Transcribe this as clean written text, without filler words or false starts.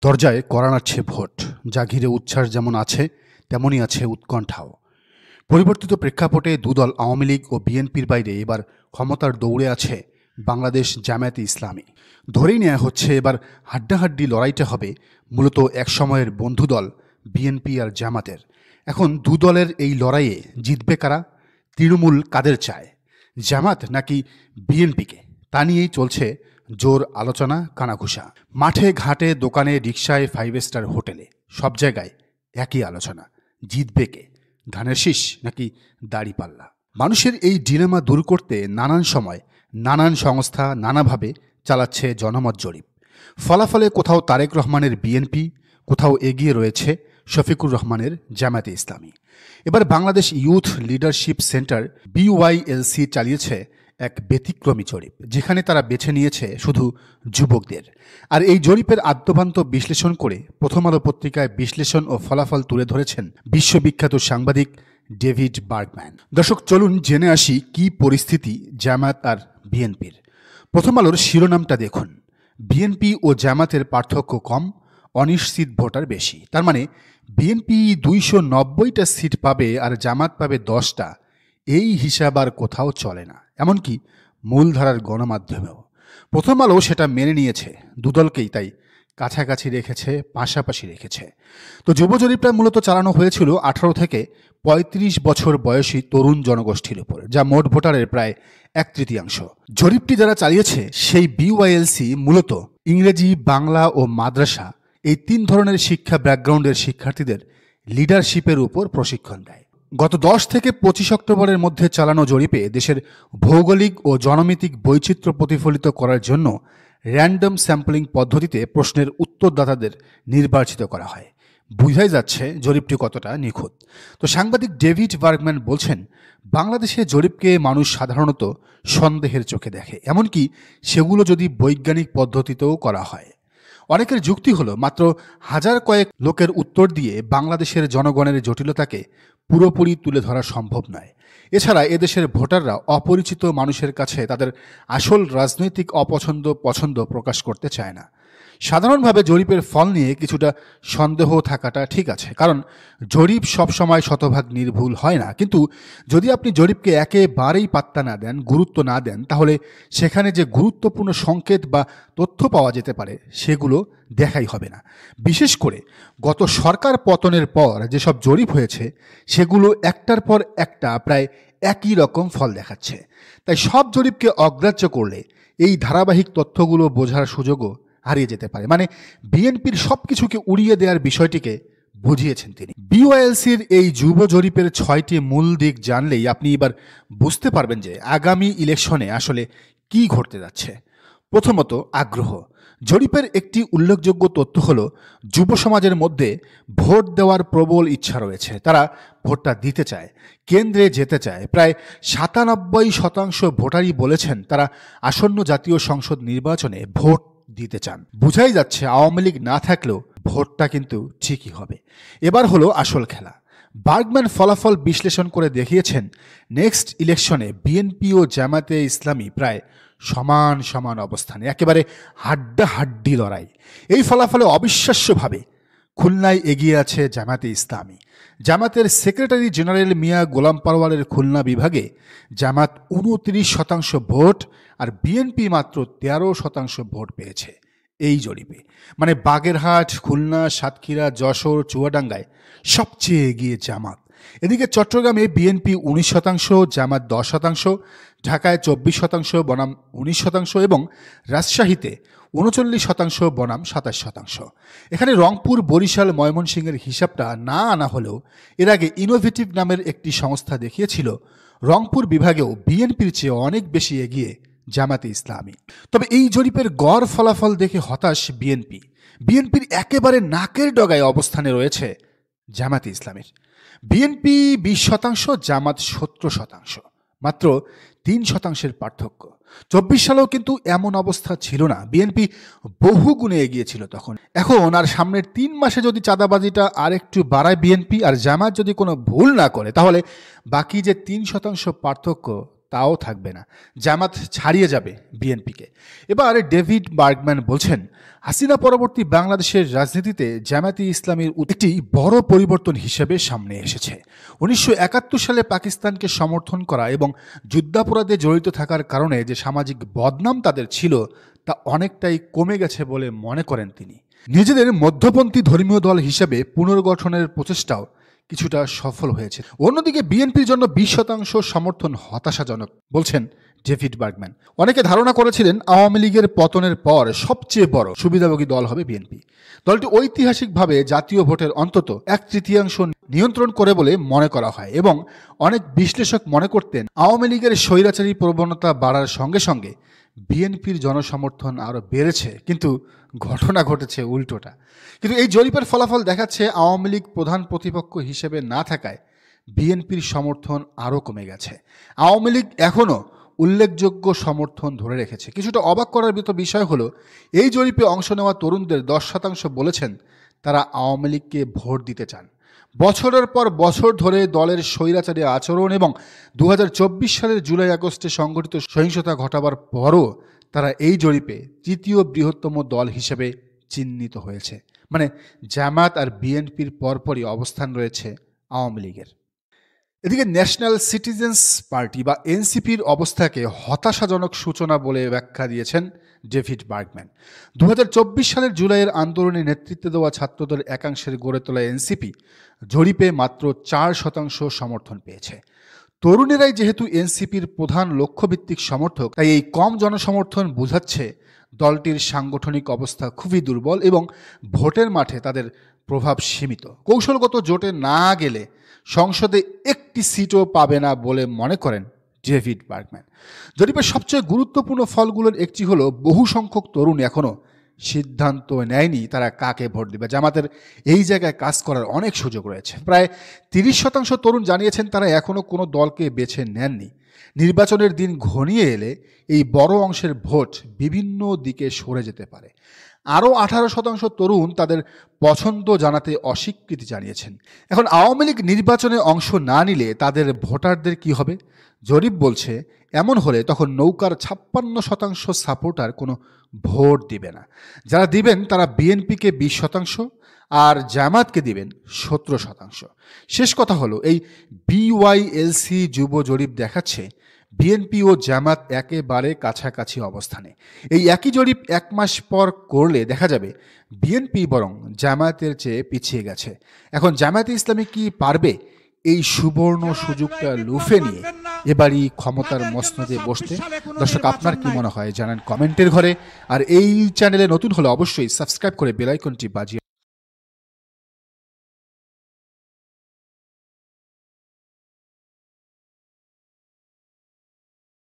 দরজায় কড়া নাড়ছে ভোট, যা ঘিরে উচ্ছ্বাস যেমন আছে তেমনই আছে উৎকণ্ঠাও। পরিবর্তিত প্রেক্ষাপটে দুদল আওয়ামী লীগ ও বিএনপির বাইরে এবার ক্ষমতার দৌড়ে আছে বাংলাদেশ জামায়াতে ইসলামী। ধরেই নেওয়া হচ্ছে এবার হাড্ডাহাড্ডি লড়াইটা হবে মূলত একসময়ের বন্ধুদল বিএনপি আর জামাতের। এখন দুদলের এই লড়াইয়ে জিতবে কারা? তৃণমূল কাদের চায়, জামাত নাকি বিএনপিকে? তা নিয়েই চলছে জোর আলোচনা, কানাঘুষা। মাঠে ঘাটে, দোকানে, রিকশায়, 5 স্টার হোটেলে, সব জায়গায় একই আলোচনা। জিতবে কে, ধানের শীষ নাকি দাড়িপাল্লা? মানুষের এই ডিলেমা দূর করতে নানান সময় নানান সংস্থা নানাভাবে চালাচ্ছে জনমত জরিপ। ফলাফলে কোথাও তারেক রহমানের বিএনপি, কোথাও এগিয়ে রয়েছে শফিকুর রহমানের জামায়াতে ইসলামী। এবার Bangladesh youth leadership centre BYLC চালিয়েছে এক ব্যতিক্রমী জরিপ, যেখানে তারা বেছে নিয়েছে শুধু যুবকদের। আর এই জরিপের আদ্যপান্ত বিশ্লেষণ করে প্রথম আলো পত্রিকায় বিশ্লেষণ ও ফলাফল তুলে ধরেছেন বিশ্ববিখ্যাত সাংবাদিক ডেভিড বার্গম্যান। দর্শক, চলুন জেনে আসি কি পরিস্থিতি জামায়াত আর বিএনপির। প্রথম আলোর শিরোনামটা দেখুন, বিএনপি ও জামাতের পার্থক্য কম, অনিশ্চিত ভোটার বেশি। তার মানে বিএনপি 290টা সিট পাবে আর জামাত পাবে 10টা। এই হিসাব আর কোথাও চলে না, এমনকি মূলধারার গণমাধ্যমেও। প্রথম আলো সেটা মেনে নিয়েছে, দুদলকেই তাই কাছাকাছি রেখেছে, পাশাপাশি রেখেছে। তো যুব জরিপটা মূলত চালানো হয়েছিল 18 থেকে 35 বছর বয়সী তরুণ জনগোষ্ঠীর উপর, যা মোট ভোটারের প্রায় 1/3। জরিপটি যারা চালিয়েছে সেই BYLC মূলত ইংরেজি, বাংলা ও মাদ্রাসা এই 3 ধরনের শিক্ষা ব্যাকগ্রাউন্ডের শিক্ষার্থীদের লিডারশিপের উপর প্রশিক্ষণ দেয়। গত 10 থেকে 25 অক্টোবরের মধ্যে চালানো জরিপে দেশের ভৌগোলিক ও জনমিতিক বৈচিত্র্য প্রতিফলিত করার জন্য র্যান্ডম স্যাম্পলিং পদ্ধতিতে প্রশ্নের উত্তরদাতাদের নির্বাচিত করা হয়। বুঝাই যাচ্ছে জরিপটি কতটা নিখুঁত। তো সাংবাদিক ডেভিড বার্গম্যান বলছেন, বাংলাদেশে জরিপকে মানুষ সাধারণত সন্দেহের চোখে দেখে, এমনকি সেগুলো যদি বৈজ্ঞানিক পদ্ধতিতেও করা হয়। অনেকের যুক্তি হলো, মাত্র হাজার কয়েক লোকের উত্তর দিয়ে বাংলাদেশের জনগণের জটিলতাকে পুরোপুরি তুলে ধরা সম্ভব নয়। এছাড়া এদেশের ভোটাররা অপরিচিত মানুষের কাছে তাদের আসল রাজনৈতিক পছন্দ প্রকাশ করতে চায় না। সাধারণভাবে জরিপের ফল নিয়ে কিছুটা সন্দেহ থাকাটা ঠিক আছে, কারণ জরিপ সবসময় শতভাগ নির্ভুল হয় না। কিন্তু যদি আপনি জরিপকে একেবারেই পাত্তা না দেন, গুরুত্ব না দেন, তাহলে সেখানে যে গুরুত্বপূর্ণ সংকেত বা তথ্য পাওয়া যেতে পারে সেগুলো দেখাই হবে না। বিশেষ করে গত সরকার পতনের পর যেসব জরিপ হয়েছে সেগুলো একটার পর একটা প্রায় একই রকম ফল দেখাচ্ছে। তাই সব জরিপকে অগ্রাহ্য করলে এই ধারাবাহিক তথ্যগুলো বোঝার সুযোগও হারিয়ে যেতে পারে। মানে বিএনপির সব কিছুকে উড়িয়ে দেওয়ার বিষয়টিকে বুঝিয়েছেন তিনি। BYLCর এই যুব জরিপের 6টি মূল দিক জানলেই আপনি এবার বুঝতে পারবেন যে আগামী ইলেকশনে আসলে কি ঘটতে যাচ্ছে। প্রথমত, আগ্রহ। জরিপের একটি উল্লেখযোগ্য তথ্য হলো, যুব সমাজের মধ্যে ভোট দেওয়ার প্রবল ইচ্ছা রয়েছে। তারা ভোটটা দিতে চায়, কেন্দ্রে যেতে চায়। প্রায় 97% ভোটারই বলেছেন তারা আসন্ন জাতীয় সংসদ নির্বাচনে ভোট দিতে চান। বুঝাই যাচ্ছে আওয়ামী লীগ না থাকলেও ভোটটা কিন্তু ঠিকই হবে। এবার হলো আসল খেলা। বার্গম্যান ফলাফল বিশ্লেষণ করে দেখিয়েছেন, নেক্সট ইলেকশনে বিএনপি ও জামায়াতে ইসলামী প্রায় সমান সমান অবস্থানে, একেবারে হাড্ডাহাড্ডি লড়াই। এই ফলাফলে অবিশ্বাস্যভাবে খুলনায় এগিয়ে আছে জামায়াতে ইসলামী। জামাতের সেক্রেটারি জেনারেল মিয়া গোলাম পারওয়ারের খুলনা বিভাগে জামাত 29% ভোট আর বিএনপি মাত্র 13% ভোট পেয়েছে এই জরিপে। মানে বাগেরহাট, খুলনা, সাতক্ষীরা, যশোর, চুয়াডাঙ্গায় সবচেয়ে এগিয়ে জামাত। এদিকে চট্টগ্রামে বিএনপি 19%, জামাত 10%, ঢাকায় 24% বনাম 19% এবং রাজশাহীতে 39% বনাম 27%। এখানে রংপুর, বরিশাল, ময়মনসিংহের হিসাবটা না আনা হলেও এর আগে ইনোভেটিভ নামের একটি সংস্থা দেখিয়েছিল রংপুর বিভাগেও বিএনপির চেয়ে অনেক বেশি এগিয়ে জামায়াতে ইসলামী। তবে এই জরিপের গড় ফলাফল দেখে হতাশ বিএনপির একেবারে নাকের ডগায় অবস্থানে রয়েছে জামায়াতে ইসলামীর। বিএনপি 20%, জামাত 17%, মাত্র 3% পার্থক্য। 24 সালেও কিন্তু এমন অবস্থা ছিল না, বিএনপি বহু গুণে এগিয়েছিল তখন। এখন আর সামনের 3 মাসে যদি চাঁদাবাজিটা আর একটু বাড়ায় বিএনপি আর জামাত যদি কোনো ভুল না করে, তাহলে বাকি যে 3% পার্থক্য তাও থাকবে না, জামাত ছাড়িয়ে যাবে বিএনপিকে। এবার ডেভিড বার্গম্যান বলছেন, হাসিনা পরবর্তী বাংলাদেশের রাজনীতিতে জামায়াতে ইসলামীর একটি বড় পরিবর্তন হিসেবে সামনে এসেছে। 1971 সালে পাকিস্তানকে সমর্থন করা এবং যুদ্ধাপরাধে জড়িত থাকার কারণে যে সামাজিক বদনাম তাদের ছিল তা অনেকটাই কমে গেছে বলে মনে করেন তিনি। নিজেদের মধ্যপন্থী ধর্মীয় দল হিসেবে পুনর্গঠনের প্রচেষ্টাও কিছুটা সফল হয়েছে। অন্যদিকে বিএনপির জন্য 20% সমর্থন হতাশাজনক বলছেন ডেভিড বার্গম্যান। অনেকে ধারণা করেছিলেন আওয়ামী লীগের পতনের পর সবচেয়ে বড় সুবিধাভোগী দল হবে বিএনপি। দলটি ঐতিহাসিকভাবে জাতীয় ভোটের অন্তত 1/3 নিয়ন্ত্রণ করে বলে মনে করা হয় এবং অনেক বিশ্লেষক মনে করতেন আওয়ামী লীগের স্বৈরাচারী প্রবণতা বাড়ার সঙ্গে সঙ্গে বিএনপির জনসমর্থন আরও বেড়েছে, কিন্তু ঘটনা ঘটেছে উল্টোটা। কিন্তু এই জরিপের ফলাফল দেখাচ্ছে আওয়ামী লীগ প্রধান প্রতিপক্ষ হিসেবে না থাকায় বিএনপির সমর্থন আরও কমে গেছে। আওয়ামী লীগ এখনও উল্লেখযোগ্য সমর্থন ধরে রেখেছে। কিছুটা অবাক করার মতো বিষয় হলো, এই জরিপে অংশ নেওয়া তরুণদের 10% বলেছেন তারা আওয়ামী লীগকে ভোট দিতে চান। বছরের পর বছর ধরে দলের স্বৈরাচারী আচরণ এবং 2024 সালের জুলাই আগস্টে সংঘটিত সহিংসতা ঘটাবার পরও তারা এই জরিপে তৃতীয় বৃহত্তম দল হিসেবে চিহ্নিত হয়েছে। মানে জামাত আর বিএনপির পরপরই অবস্থান রয়েছে আওয়ামী লীগের। এদিকে ন্যাশনাল সিটিজেন্স পার্টি বা এনসিপির অবস্থাকে হতাশাজনক সূচনা বলে ব্যাখ্যা দিয়েছেন ডেভিড বার্গম্যান। 2024 সালের জুলাইয়ের আন্দোলনে নেতৃত্ব দেওয়া ছাত্রদের একাংশের গড়ে তোলা এনসিপি জরিপে মাত্র 4% সমর্থন পেয়েছে। তরুণেরাই যেহেতু এনসিপির প্রধান লক্ষ্যভিত্তিক সমর্থক, তাই এই কম জনসমর্থন বোঝাচ্ছে দলটির সাংগঠনিক অবস্থা খুবই দুর্বল এবং ভোটের মাঠে তাদের প্রভাব সীমিত। কৌশলগত জোটে না গেলে সংসদে একটি সিটও পাবে না বলে মনে করেন ডেভিড বার্গম্যান। জরিপের সবচেয়ে গুরুত্বপূর্ণ ফলগুলোর একটি হলো, বহু সংখ্যক তরুণ এখনও সিদ্ধান্ত নেয়নি তারা কাকে ভোট দেবে। জামাতের এই জায়গায় কাজ করার অনেক সুযোগ রয়েছে। প্রায় 30% তরুণ জানিয়েছেন তারা এখনও কোনো দলকে বেছে নেননি। নির্বাচনের দিন ঘনিয়ে এলে এই বড় অংশের ভোট বিভিন্ন দিকে সরে যেতে পারে। আরও 18% তরুণ তাদের পছন্দ জানাতে অস্বীকৃতি জানিয়েছেন। এখন আওয়ামী লীগ নির্বাচনে অংশ না নিলে তাদের ভোটারদের কি হবে? জরিপ বলছে এমন হলে তখন নৌকার 56% সাপোর্টার কোনো ভোট দিবে না। যারা দিবেন তারা বিএনপিকে 20% আর জামাতকে দিবেন 17%। শেষ কথা হলো, এই বিওয়াইএলসি যুব জরিপ দেখাচ্ছে বিএনপি ও জামাত একেবারে কাছাকাছি অবস্থানে। এই একই জরিপ 1 মাস পর করলে দেখা যাবে বিএনপি বরং জামায়াতের চেয়ে পিছিয়ে গেছে। এখন জামায়াতে ইসলামী কি পারবে এই সুবর্ণ সুযোগটা লুফে নিয়ে এবারই ক্ষমতার মসনদে বসতে? দর্শক, আপনার কি মনে হয় জানান কমেন্টের ঘরে। আর এই চ্যানেলে নতুন হলে অবশ্যই সাবস্ক্রাইব করে বেল আইকনটি বাজিয়ে